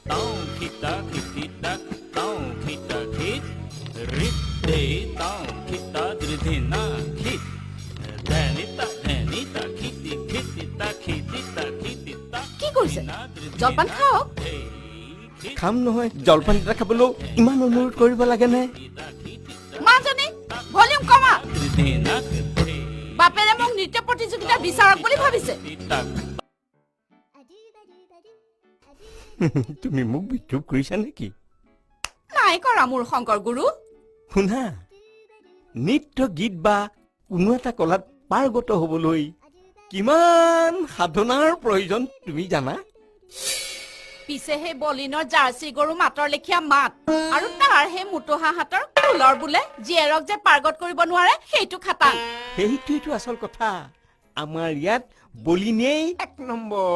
তাও খিতা খিতা তাও খিতা খিত রিতে তাও খিতা দৃধিনা খিত ধনিতা ধনিতা খিতি খিতিতা খিতিতা খিতিতা কি কৰিছে জলপান খাওক খাম নহয় জলপান এটা খাবলৈ ইমান অনুৰোধ কৰিব লাগেনে মাজনী ভলিউম কমা বাপেৰে মোক নৃত্য প্ৰতিযোগিতা বিচাৰক বুলি ভাবিছে তুমি মোক বিদ্ৰোহ কৰিছা নেকি নাই কৰা মোৰ শংকৰ গুৰু শুনা নৃত্য গীত বা কোনো এটা কলাত পাৰ্গত হ'বলৈ কিমান সাধনাৰ প্ৰয়োজন তুমি জানা পিছে সেই বলিনৰ জাৰ্চি গৰু মাতৰ লেখীয়া মাত আৰু তাৰ সেই মুটোহা হাতৰ ফুলৰ বোলে জীয়েৰক যে পাৰ্গত কৰিব নোৱাৰে সেইটো খাটাং সেইটোৱেইটো আচল কথা আমাৰ ইয়াত বলিনেই 1 নম্বৰ